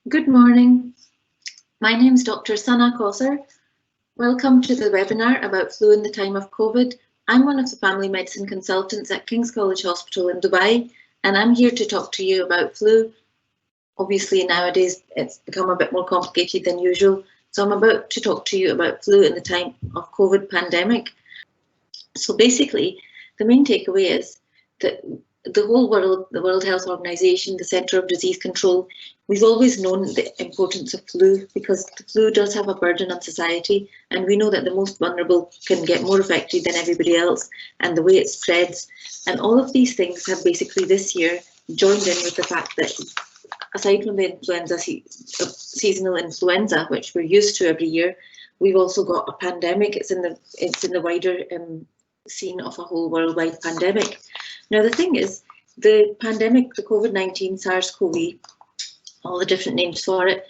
Good morning. My name is Dr. Sana Kausar. Welcome to the webinar about flu in the time of COVID. I'm one of the family medicine consultants at King's College Hospital in Dubai, and I'm here to talk to you about flu. Obviously, nowadays it's become a bit more complicated than usual, so I'm about to talk to you about flu in the time of COVID pandemic. So basically, the main takeaway is that the whole world, the World Health Organization, the Centre of Disease Control, we've always known the importance of flu because the flu does have a burden on society, and we know that the most vulnerable can get more affected than everybody else, and the way it spreads. And all of these things have basically this year joined in with the fact that aside from the influenza, seasonal influenza, which we're used to every year, we've also got a pandemic. It's in the wider scene of a whole worldwide pandemic. Now, the thing is, the pandemic, the Covid-19, SARS-CoV, all the different names for it,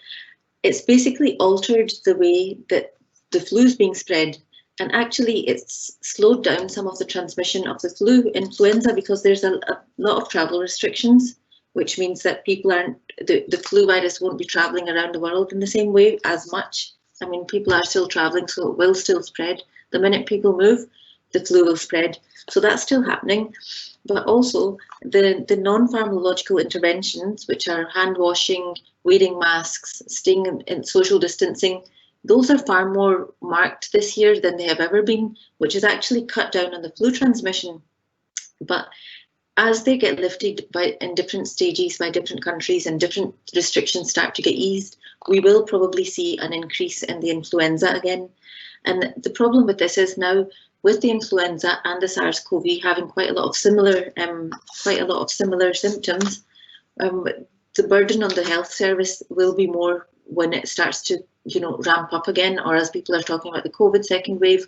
it's basically altered the way that the flu is being spread. And actually, it's slowed down some of the transmission of the influenza, because there's a lot of travel restrictions, which means that people aren't, the flu virus won't be traveling around the world in the same way as much. I mean, people are still traveling, so it will still spread. The minute people move, the flu will spread. So that's still happening. But also the non-pharmacological interventions, which are hand washing, wearing masks, staying in social distancing, those are far more marked this year than they have ever been, which has actually cut down on the flu transmission. But as they get lifted in different stages by different countries and different restrictions start to get eased, we will probably see an increase in the influenza again. And the problem with this is now, with the influenza and the SARS-CoV having quite a lot of similar symptoms, the burden on the health service will be more when it starts to, ramp up again, or as people are talking about the COVID second wave,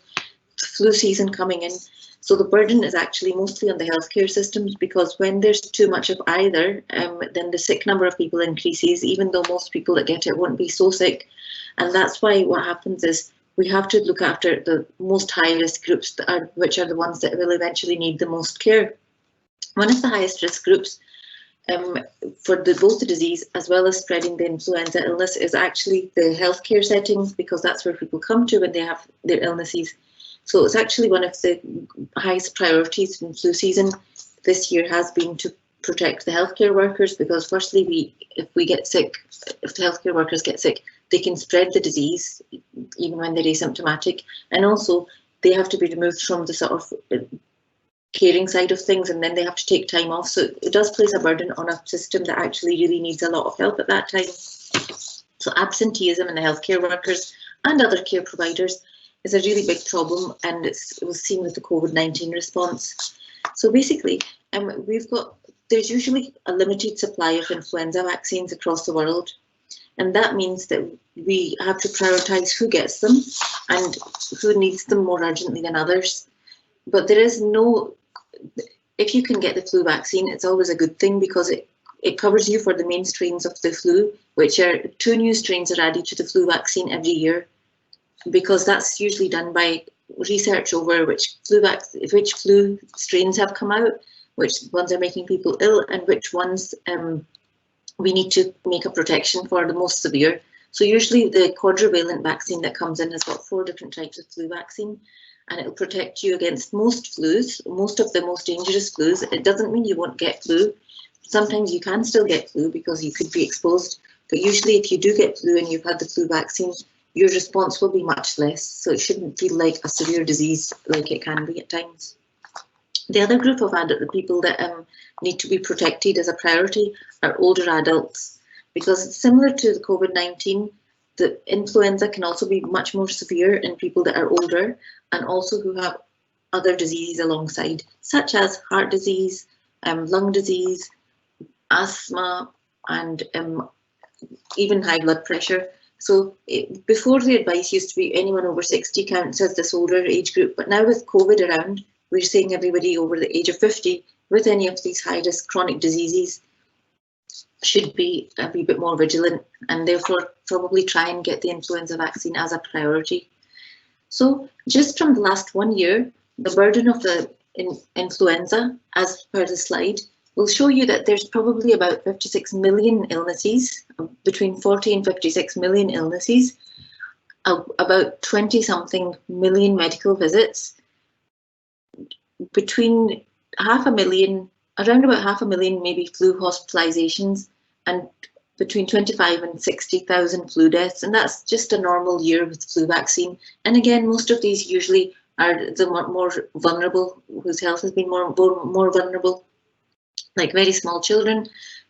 flu season coming in. So the burden is actually mostly on the healthcare systems, because when there's too much of either, then the sick number of people increases, even though most people that get it won't be so sick. And that's why what happens is we have to look after the most high-risk groups, which are the ones that will eventually need the most care. One of the highest risk groups for both the disease as well as spreading the influenza illness is actually the healthcare settings, because that's where people come to when they have their illnesses. So it's actually one of the highest priorities in flu season this year has been to protect the healthcare workers, because firstly, if the healthcare workers get sick, they can spread the disease even when they're asymptomatic, and also they have to be removed from the sort of caring side of things, and then they have to take time off. So it does place a burden on a system that actually really needs a lot of help at that time. So absenteeism in the healthcare workers and other care providers is a really big problem, and it was seen with the COVID-19 response. So basically, there's usually a limited supply of influenza vaccines across the world. And that means that we have to prioritize who gets them and who needs them more urgently than others. But there is if you can get the flu vaccine, it's always a good thing, because it covers you for the main strains of the flu, which are 2 new strains are added to the flu vaccine every year, because that's usually done by research over which flu strains have come out, which ones are making people ill, and which ones we need to make a protection for the most severe. So usually the quadrivalent vaccine that comes in has got 4 different types of flu vaccine, and it'll protect you against most flus, most of the most dangerous flus. It doesn't mean you won't get flu. Sometimes you can still get flu because you could be exposed, but usually if you do get flu and you've had the flu vaccine, your response will be much less. So it shouldn't feel like a severe disease like it can be at times. The other group of people that need to be protected as a priority are older adults, because similar to the COVID-19, the influenza can also be much more severe in people that are older and also who have other diseases alongside, such as heart disease, lung disease, asthma, and even high blood pressure. So before, the advice used to be anyone over 60 counts as this older age group, but now with COVID around, we're saying everybody over the age of 50 with any of these high-risk chronic diseases should be a wee bit more vigilant, and therefore probably try and get the influenza vaccine as a priority. So just from the last 1 year, the burden of the influenza, as per the slide, will show you that there's probably about 56 million illnesses, between 40 and 56 million illnesses, about 20-something million medical visits, between around about 500,000 maybe flu hospitalizations, and between 25 and 60,000 flu deaths, and that's just a normal year with flu vaccine. And again, most of these usually are the more vulnerable, whose health has been more vulnerable, like very small children,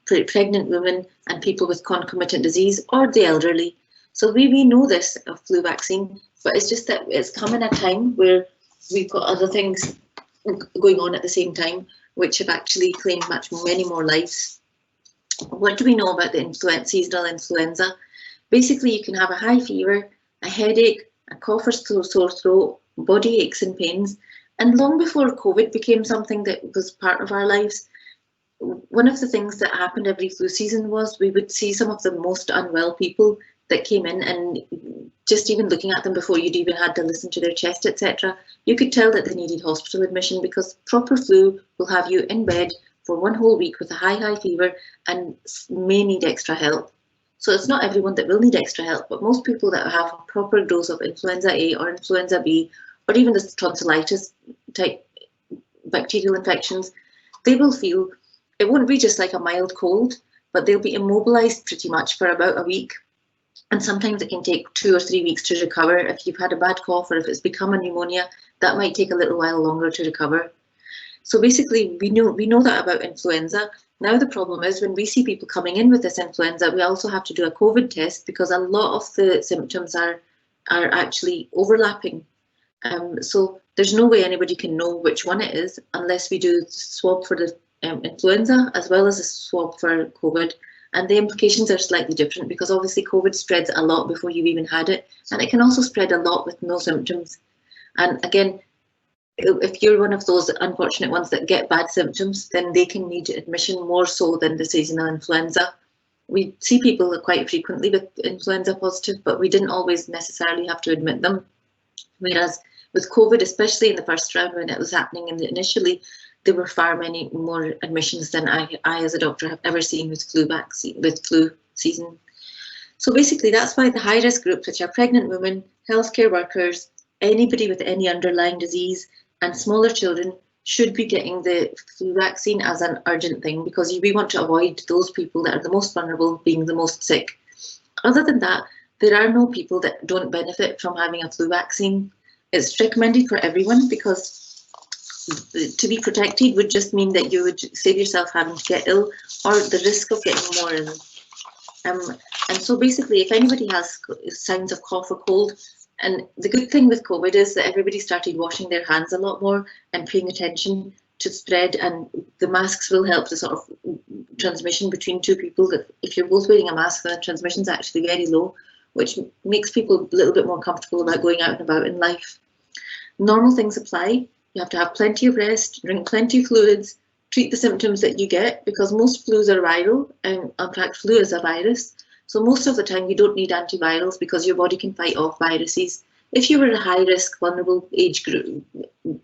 pregnant women, and people with concomitant disease, or the elderly. So we know this of flu vaccine, but it's just that it's come in a time where we've got other things going on at the same time, which have actually claimed many more lives. What do we know about the seasonal influenza? Basically, you can have a high fever, a headache, a cough or sore throat, body aches and pains. And long before COVID became something that was part of our lives, one of the things that happened every flu season was we would see some of the most unwell people that came in, and just even looking at them before you'd even had to listen to their chest, etc., you could tell that they needed hospital admission, because proper flu will have you in bed for one whole week with a high fever and may need extra help. So it's not everyone that will need extra help, but most people that have a proper dose of influenza A or influenza B, or even the tonsillitis type bacterial infections, they will feel, it won't be just like a mild cold, but they'll be immobilized pretty much for about a week. And sometimes it can take 2 or 3 weeks to recover. If you've had a bad cough or if it's become a pneumonia, that might take a little while longer to recover. So basically, we know that about influenza. Now the problem is, when we see people coming in with this influenza, we also have to do a COVID test, because a lot of the symptoms are actually overlapping. So there's no way anybody can know which one it is unless we do the swab for the influenza as well as a swab for COVID. And the implications are slightly different, because obviously COVID spreads a lot before you've even had it, and it can also spread a lot with no symptoms. And again, if you're one of those unfortunate ones that get bad symptoms, then they can need admission more so than the seasonal influenza. We see people quite frequently with influenza positive, but we didn't always necessarily have to admit them. Whereas with COVID, especially in the first round when it was happening initially, there were far many more admissions than I as a doctor have ever seen with flu season. So basically, that's why the high-risk groups, which are pregnant women, healthcare workers, anybody with any underlying disease, and smaller children, should be getting the flu vaccine as an urgent thing, because we want to avoid those people that are the most vulnerable being the most sick. Other than that, there are no people that don't benefit from having a flu vaccine. It's recommended for everyone, because to be protected would just mean that you would save yourself having to get ill, or the risk of getting more ill. And so basically, if anybody has signs of cough or cold, and the good thing with COVID is that everybody started washing their hands a lot more and paying attention to spread, and the masks will help the sort of transmission between two people. That if you're both wearing a mask, then the transmission is actually very low, which makes people a little bit more comfortable about going out and about in life. Normal things apply. You have to have plenty of rest, drink plenty of fluids, treat the symptoms that you get, because most flus are viral, and in fact flu is a virus. So most of the time you don't need antivirals, because your body can fight off viruses. If you were a high risk, vulnerable age group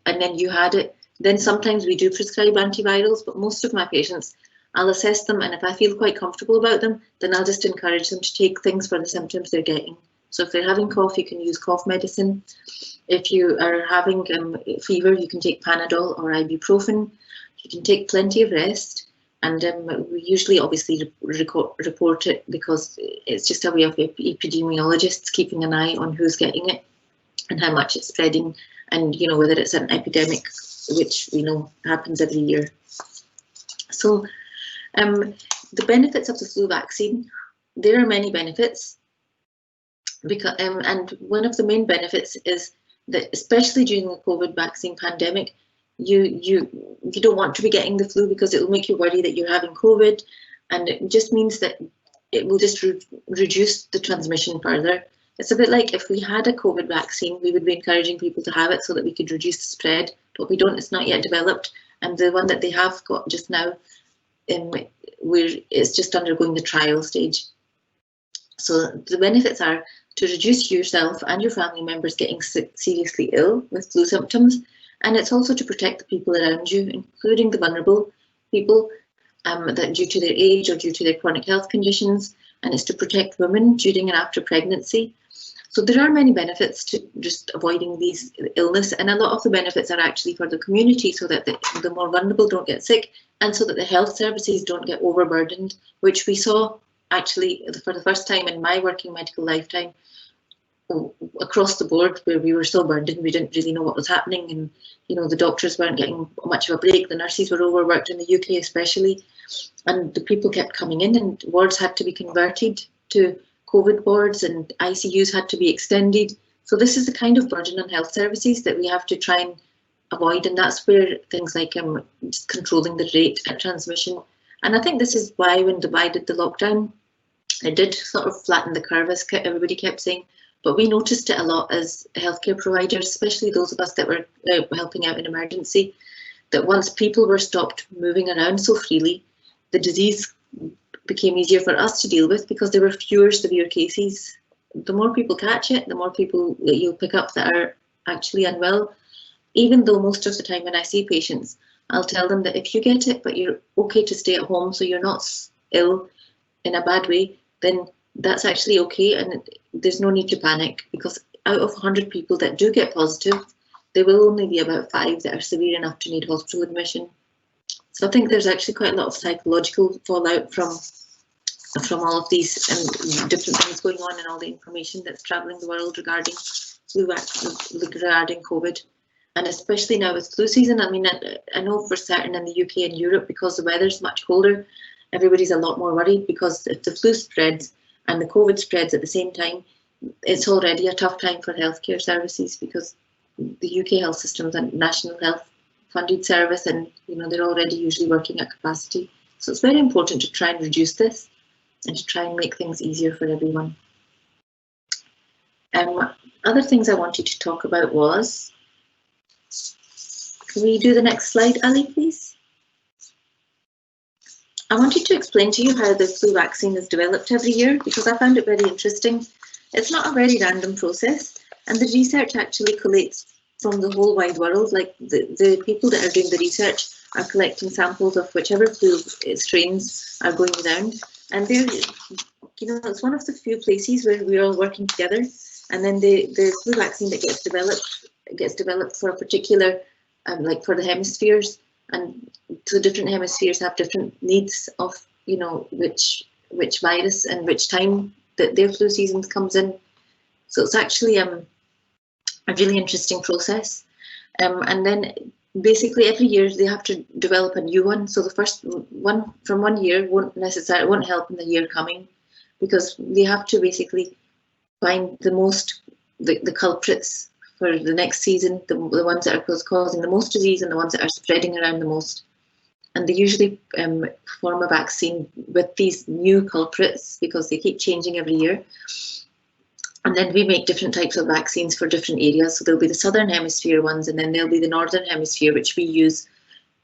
and then you had it, then sometimes we do prescribe antivirals, but most of my patients, I'll assess them, and if I feel quite comfortable about them, then I'll just encourage them to take things for the symptoms they're getting. So if they're having cough, you can use cough medicine. If you are having fever, you can take Panadol or ibuprofen. You can take plenty of rest, and we usually obviously report it, because it's just a way of epidemiologists keeping an eye on who's getting it and how much it's spreading, and whether it's an epidemic, which we know happens every year. So the benefits of the flu vaccine, there are many benefits. Because and one of the main benefits is that, especially during the COVID vaccine pandemic, you don't want to be getting the flu, because it will make you worry that you're having COVID, and it just means that it will just reduce the transmission further. It's a bit like if we had a COVID vaccine, we would be encouraging people to have it so that we could reduce the spread, but we don't. It's not yet developed, and the one that they have got just now, it's just undergoing the trial stage. So the benefits are to reduce yourself and your family members getting seriously ill with flu symptoms, and it's also to protect the people around you, including the vulnerable people, that due to their age or due to their chronic health conditions, and it's to protect women during and after pregnancy. So there are many benefits to just avoiding these illness, and a lot of the benefits are actually for the community, so that the more vulnerable don't get sick, and so that the health services don't get overburdened, which we saw actually for the first time in my working medical lifetime across the board, where we were so burdened we didn't really know what was happening, and the doctors weren't getting much of a break, the nurses were overworked in the UK especially, and the people kept coming in, and wards had to be converted to COVID wards, and ICUs had to be extended. So this is the kind of burden on health services that we have to try and avoid, and that's where things like controlling the rate of transmission. And I think this is why when Dubai did the lockdown, it did sort of flatten the curve, as everybody kept saying, but we noticed it a lot as healthcare providers, especially those of us that were helping out in emergency, that once people were stopped moving around so freely, the disease became easier for us to deal with because there were fewer severe cases. The more people catch it, the more people that you'll pick up that are actually unwell. Even though most of the time when I see patients, I'll tell them that if you get it, but you're okay to stay at home, so you're not ill in a bad way, then that's actually okay, and there's no need to panic, because out of 100 people that do get positive, there will only be about 5 that are severe enough to need hospital admission. So I think there's actually quite a lot of psychological fallout from all of these different things going on, and all the information that's traveling the world regarding regarding COVID, and especially now with flu season. I mean, I know for certain in the UK and Europe, because the weather's much colder, everybody's a lot more worried, because if the flu spreads and the COVID spreads at the same time, it's already a tough time for healthcare services, because the UK health system is a national health funded service, and they're already usually working at capacity. So it's very important to try and reduce this and to try and make things easier for everyone. Other things I wanted to talk about was, can we do the next slide, Ali, please? I wanted to explain to you how the flu vaccine is developed every year, because I found it very interesting. It's not a very random process, and the research actually collates from the whole wide world. Like the people that are doing the research are collecting samples of whichever flu strains are going around, and they're, it's one of the few places where we're all working together. And then the flu vaccine that gets developed for a particular, like for the hemispheres, and so different hemispheres have different needs of which virus and which time that their flu season comes in. So it's actually a really interesting process. And then basically every year they have to develop a new one. So the first one from one year won't help in the year coming, because they have to basically find the culprits for the next season, the ones that are causing the most disease and the ones that are spreading around the most. And they usually form a vaccine with these new culprits, because they keep changing every year. And then we make different types of vaccines for different areas. So there'll be the southern hemisphere ones, and then there'll be the northern hemisphere, which we use.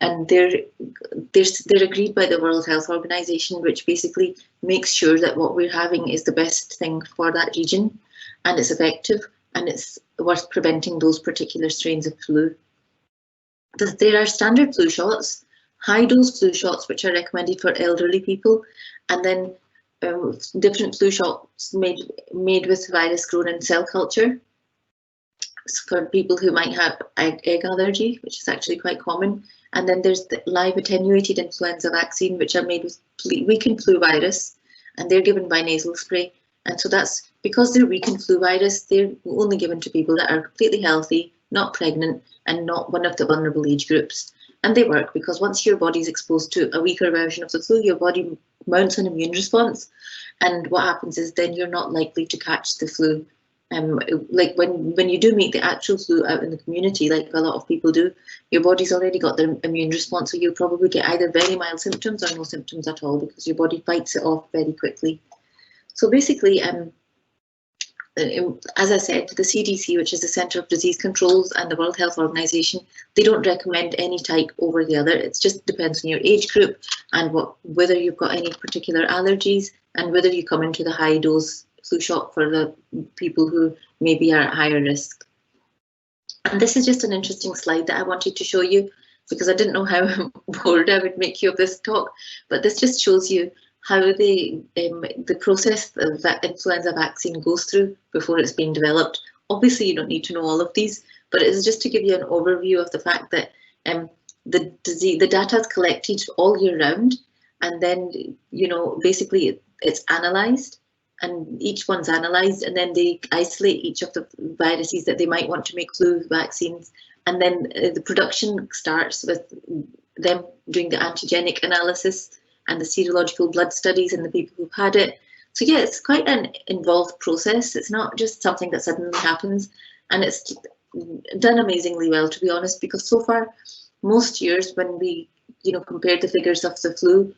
And they're agreed by the World Health Organization, which basically makes sure that what we're having is the best thing for that region, and it's effective, and it's worth preventing those particular strains of flu. There are standard flu shots, high-dose flu shots, which are recommended for elderly people, and then different flu shots made with virus grown in cell culture. So for people who might have egg allergy, which is actually quite common. And then there's the live attenuated influenza vaccine, which are made with weakened flu virus, and they're given by nasal spray. And so that's because they're weakened flu virus, they're only given to people that are completely healthy, not pregnant, and not one of the vulnerable age groups. And they work because once your body is exposed to a weaker version of the flu, your body mounts an immune response. And what happens is then you're not likely to catch the flu. Like when you do meet the actual flu out in the community, like a lot of people do, your body's already got the immune response, so you'll probably get either very mild symptoms or no symptoms at all, because your body fights it off very quickly. So basically, as I said, the CDC, which is the Centre of Disease Controls, and the World Health Organization, they don't recommend any type over the other. It just depends on your age group and whether you've got any particular allergies, and whether you come into the high dose flu shot for the people who maybe are at higher risk. And this is just an interesting slide that I wanted to show you. because I didn't know how bored I would make you of this talk, but this just shows you how the process that influenza vaccine goes through before it's being developed. Obviously, you don't need to know all of these, but it is just to give you an overview of the fact that the data is collected all year round, and then basically it's analysed, and each one's analysed, and then they isolate each of the viruses that they might want to make flu vaccines, and then the production starts with them doing the antigenic analysis and the serological blood studies in the people who've had it. So yeah, it's quite an involved process. It's not just something that suddenly happens, and it's done amazingly well, to be honest, because so far, most years when we compared the figures of the flu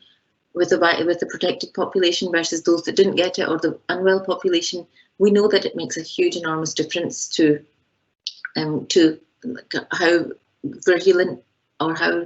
with the protected population versus those that didn't get it, or the unwell population, we know that it makes a huge, enormous difference to how virulent or how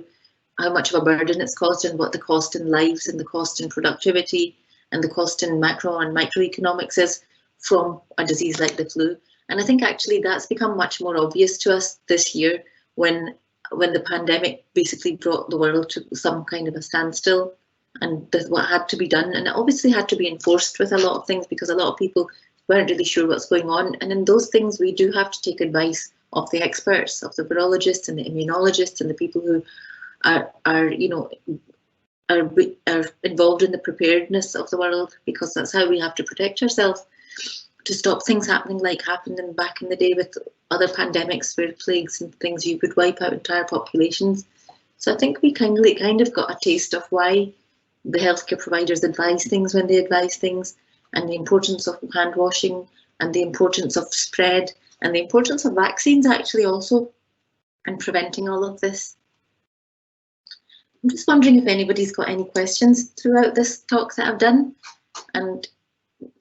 much of a burden it's caused, and what the cost in lives and the cost in productivity and the cost in macro and microeconomics is from a disease like the flu. And I think actually that's become much more obvious to us this year when the pandemic basically brought the world to some kind of a standstill, and what had to be done, and it obviously had to be enforced with a lot of things because a lot of people weren't really sure what's going on. And in those things, we do have to take advice of the experts, of the virologists and the immunologists and the people who are involved in the preparedness of the world, because that's how we have to protect ourselves to stop things happening like happened back in the day with other pandemics where plagues and things, you could wipe out entire populations. So I think we kind of got a taste of why the healthcare providers advise things when they advise things, and the importance of hand washing, and the importance of spread, and the importance of vaccines actually also, and preventing all of this. I'm just wondering if anybody's got any questions throughout this talk that I've done, and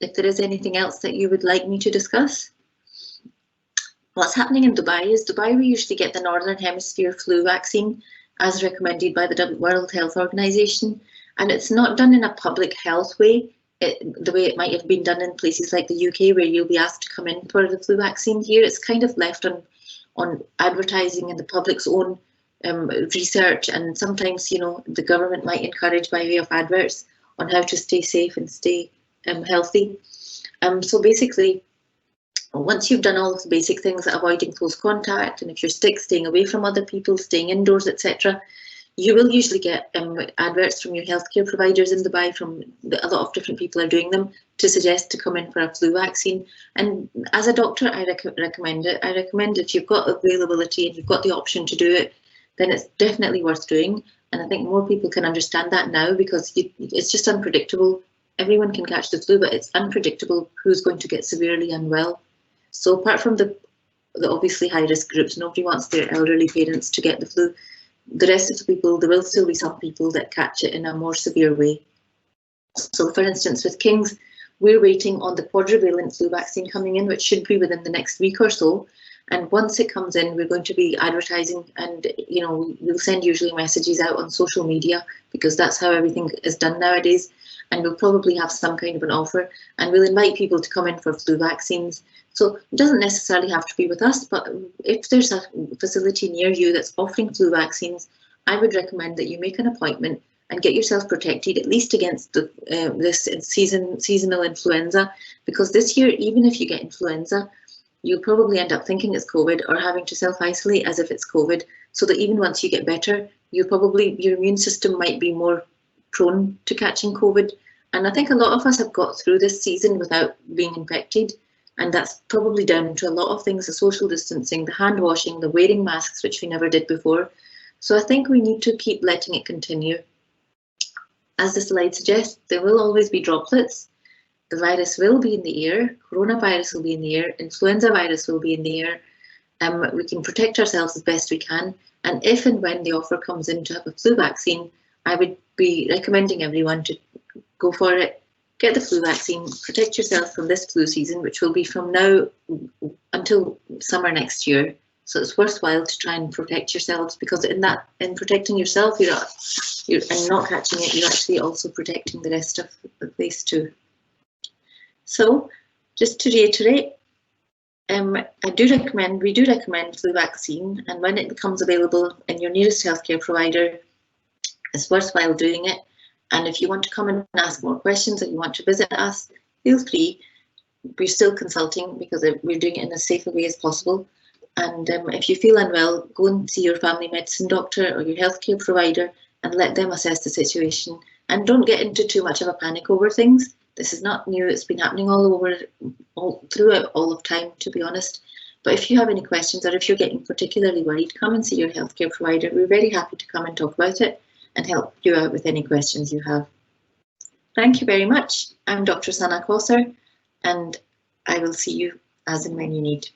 if there is anything else that you would like me to discuss. What's happening in Dubai is we usually get the Northern Hemisphere flu vaccine as recommended by the World Health Organization, and it's not done in a public health way, the way it might have been done in places like the UK, where you'll be asked to come in for the flu vaccine. Here it's kind of left on advertising and the public's own research, and sometimes the government might encourage by way of adverts on how to stay safe and stay healthy. So basically, once you've done all of the basic things, avoiding close contact, and if you're sick, staying away from other people, staying indoors, etc., you will usually get adverts from your healthcare providers in Dubai, a lot of different people are doing them, to suggest to come in for a flu vaccine. And as a doctor, I recommend it. I recommend if you've got availability and you've got the option to do it, then it's definitely worth doing. And I think more people can understand that now, because it's just unpredictable. Everyone can catch the flu, but it's unpredictable who's going to get severely unwell. So apart from the obviously high-risk groups, nobody wants their elderly parents to get the flu. The rest of the people, there will still be some people that catch it in a more severe way. So for instance, with King's, we're waiting on the quadrivalent flu vaccine coming in, which should be within the next week or so. And once it comes in, we're going to be advertising, and we'll send usually messages out on social media, because that's how everything is done nowadays. And we'll probably have some kind of an offer, and we'll invite people to come in for flu vaccines. So it doesn't necessarily have to be with us, but if there's a facility near you that's offering flu vaccines, I would recommend that you make an appointment and get yourself protected, at least against this seasonal influenza, because this year, even if you get influenza, you'll probably end up thinking it's COVID or having to self-isolate as if it's COVID, so that even once you get better, your immune system might be more prone to catching COVID. And I think a lot of us have got through this season without being infected, and that's probably down to a lot of things: the social distancing, the hand washing, the wearing masks, which we never did before. So I think we need to keep letting it continue. As the slide suggests, there will always be droplets. The virus will be in the air, coronavirus will be in the air, influenza virus will be in the air. We can protect ourselves as best we can, and if and when the offer comes in to have a flu vaccine, I would be recommending everyone to go for it, get the flu vaccine, protect yourself from this flu season, which will be from now until summer next year. So it's worthwhile to try and protect yourselves, because in protecting yourself, and not catching it, you're actually also protecting the rest of the place too. So just to reiterate, we do recommend flu vaccine, and when it becomes available in your nearest healthcare provider, it's worthwhile doing it. And if you want to come and ask more questions, or you want to visit us, feel free. We're still consulting because we're doing it in as safe a way as possible. And if you feel unwell, go and see your family medicine doctor or your healthcare provider and let them assess the situation. And don't get into too much of a panic over things. This is not new. It's been happening throughout all of time, to be honest. But if you have any questions, or if you're getting particularly worried, come and see your healthcare provider. We're very happy to come and talk about it and help you out with any questions you have. Thank you very much. I'm Dr. Sana Kausar, and I will see you as and when you need.